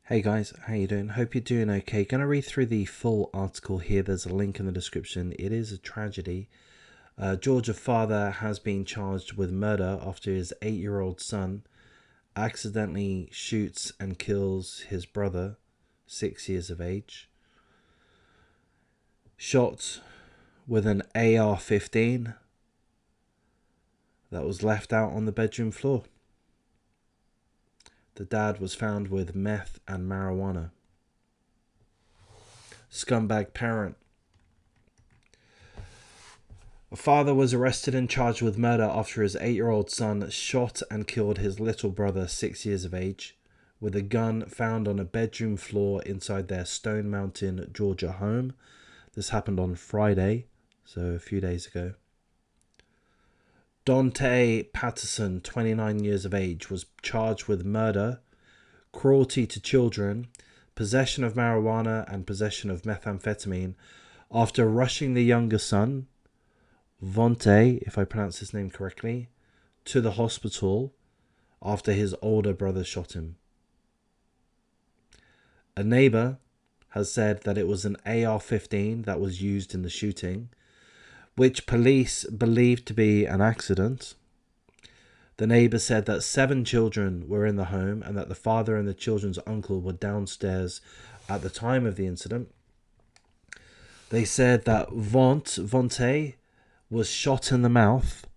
Hey guys, how you doing? Hope you're doing okay. Gonna read through the full article here. There's a link in the description. It is a tragedy. Georgia father has been charged with murder after his 8-year-old son accidentally shoots and kills his brother, 6 years of age. Shot with an AR-15 that was left out on the bedroom floor. The dad was found with meth and marijuana. Scumbag parent. A father was arrested and charged with murder after his 8-year-old son shot and killed his little brother, 6 years of age, with a gun found on a bedroom floor inside their Stone Mountain, Georgia home. This happened on Friday, so a few days ago. Dante Patterson, 29 years of age, was charged with murder, cruelty to children, possession of marijuana, and possession of methamphetamine after rushing the younger son, Vontae, if I pronounce his name correctly, to the hospital after his older brother shot him. A neighbor has said that it was an AR-15 that was used in the shooting, which police believed to be an accident. The neighbor said that 7 children were in the home and that the father and the children's uncle were downstairs at the time of the incident. They said that Vontae was shot in the mouth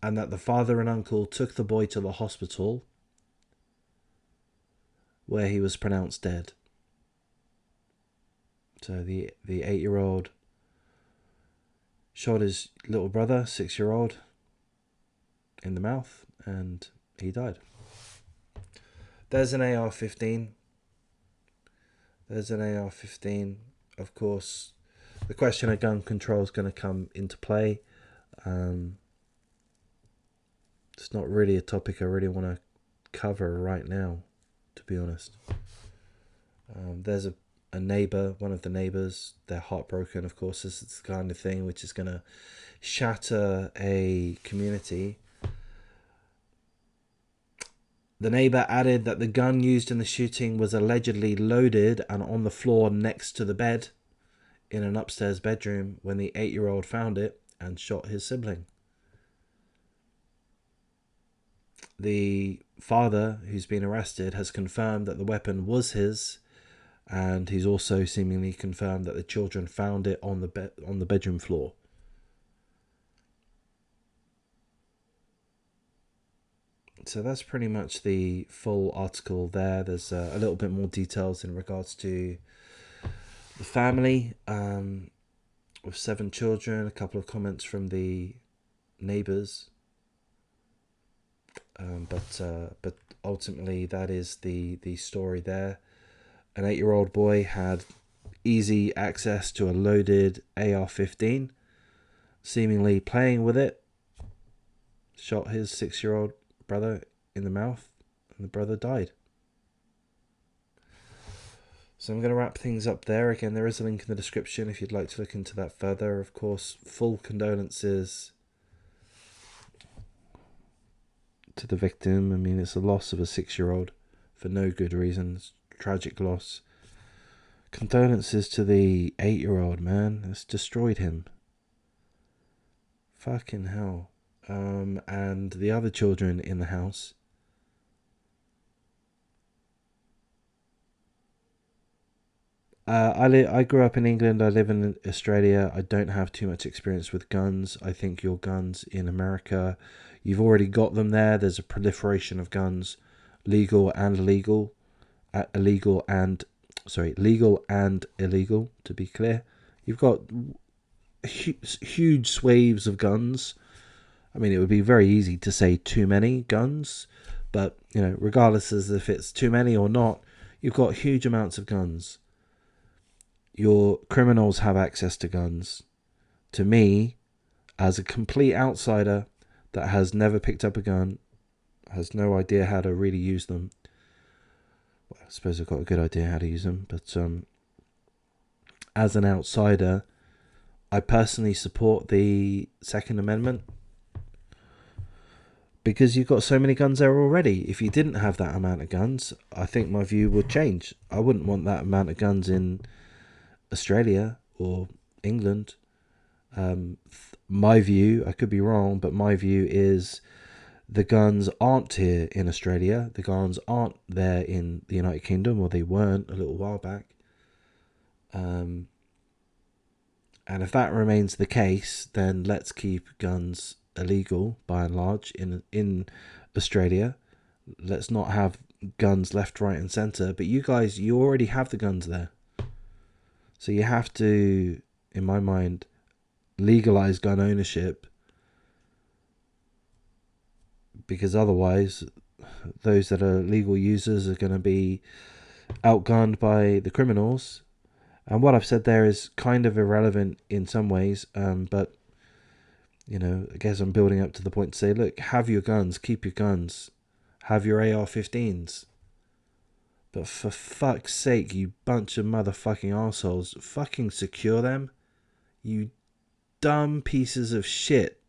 and that the father and uncle took the boy to the hospital where he was pronounced dead. So the 8-year-old shot his little brother, 6-year-old, in the mouth and he died. There's an AR-15. There's an AR-15. Of course, the question of gun control is going to come into play. It's not really a topic I really want to cover right now, to be honest. There's a neighbor, one of the neighbors, they're heartbroken. Of course, this is the kind of thing which is going to shatter a community. The neighbor added that the gun used in the shooting was allegedly loaded and on the floor next to the bed in an upstairs bedroom when the 8-year-old found it and shot his sibling. The father, who's been arrested, has confirmed that the weapon was his, and he's also seemingly confirmed that the children found it on the bedroom floor. So that's pretty much the full article there. There's a little bit more details in regards to the family with 7 children, a couple of comments from the neighbors. But ultimately that is the story there. An 8-year-old boy had easy access to a loaded AR-15, seemingly playing with it, shot his 6-year-old brother in the mouth, and the brother died. So I'm going to wrap things up there. Again, there is a link in the description if you'd like to look into that further. Of course, full condolences to the victim. I mean, it's the loss of a 6-year-old for no good reason. It's a tragic loss. Condolences to the 8-year-old, man. It's destroyed him. Fucking hell. And the other children in the house. I grew up in England. I live in Australia. I don't have too much experience with guns. I think your guns in America, you've already got them there. There's a proliferation of guns, legal and illegal, legal and illegal, to be clear. You've got huge swathes of guns. I mean, it would be very easy to say too many guns, but, you know, regardless as if it's too many or not, you've got huge amounts of guns. Your criminals have access to guns. To me, as a complete outsider that has never picked up a gun, has no idea how to really use them. Well, I suppose I've got a good idea how to use them, but as an outsider, I personally support the Second Amendment. because you've got so many guns there already. If you didn't have that amount of guns, I think my view would change. I wouldn't want that amount of guns in Australia or England. My view, I could be wrong, but my view is the guns aren't here in Australia. The guns aren't there in the United Kingdom, or they weren't a little while back. And if that remains the case, then let's keep guns illegal by and large in Australia. Let's not have guns left, right, and centre. But you guys, you already have the guns there, so you have to, in my mind, legalize gun ownership, because otherwise those that are legal users are going to be outgunned by the criminals. And what I've said there is kind of irrelevant in some ways, but you know, I guess I'm building up to the point to say, look, have your guns, keep your guns, have your AR-15s, but for fuck's sake, you bunch of motherfucking arseholes, fucking secure them, you dumb pieces of shit.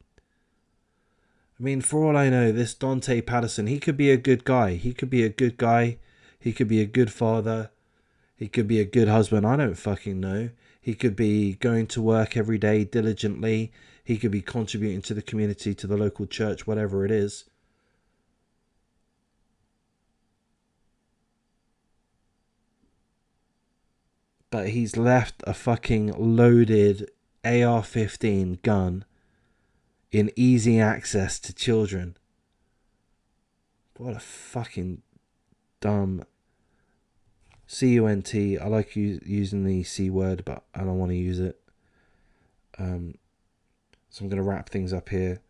I mean, for all I know, this Dante Patterson, he could be a good guy. He could be a good guy. He could be a good father. He could be a good husband. I don't fucking know. He could be going to work every day diligently. He could be contributing to the community, to the local church, whatever it is. But he's left a fucking loaded AR-15 gun in easy access to children. What a fucking dumb cunt. I like using the C word, but I don't want to use it. So I'm going to wrap things up here.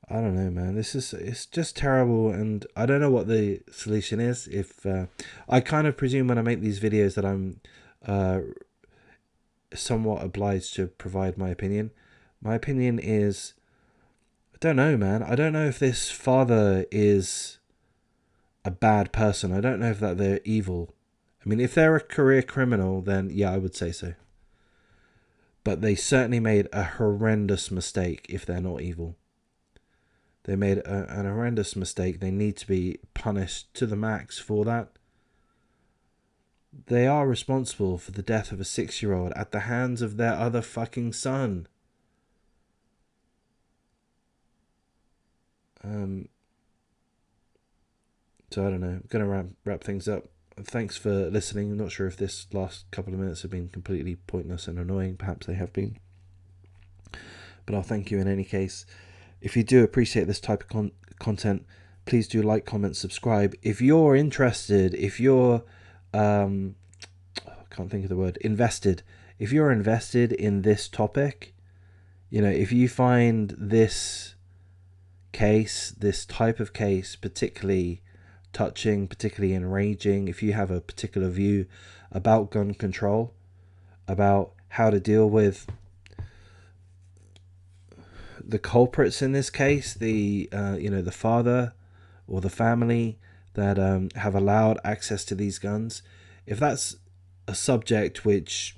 I don't know, man. It's just terrible, and I don't know what the solution is. If I kind of presume when I make these videos that I'm somewhat obliged to provide my opinion. My opinion is, I don't know, man. I don't know if this father is a bad person. I don't know if that they're evil. I mean, if they're a career criminal, then yeah, I would say so. But they certainly made a horrendous mistake if they're not evil. They made an horrendous mistake. They need to be punished to the max for that. They are responsible for the death of a 6-year-old at the hands of their other fucking son. So I don't know. I'm going to wrap things up. Thanks for listening. I'm not sure if this last couple of minutes have been completely pointless and annoying. Perhaps they have been. But I'll thank you in any case. If you do appreciate this type of content, please do like, comment, subscribe. If you're interested, if you're... I can't think of the word. Invested. If you're invested in this topic, you know, if you find this case, this type of case, particularly touching, particularly enraging, if you have a particular view about gun control, about how to deal with the culprits in this case, the the father or the family that have allowed access to these guns, if that's a subject which,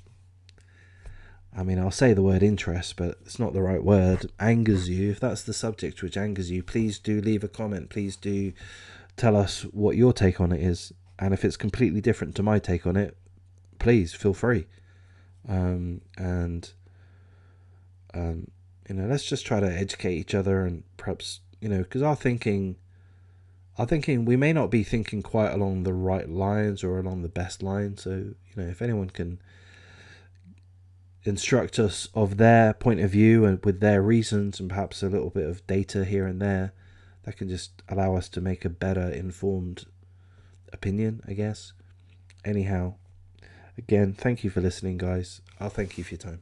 I mean, I'll say the word interest, but it's not the right word, angers you, if that's the subject which angers you, please do leave a comment. Please do tell us what your take on it is. And if it's completely different to my take on it, please feel free. Let's just try to educate each other, and perhaps, because our thinking, we may not be thinking quite along the right lines or along the best line. So, if anyone can instruct us of their point of view and with their reasons and perhaps a little bit of data here and there, that can just allow us to make a better informed opinion, I guess. Anyhow, again, thank you for listening, guys. I'll thank you for your time.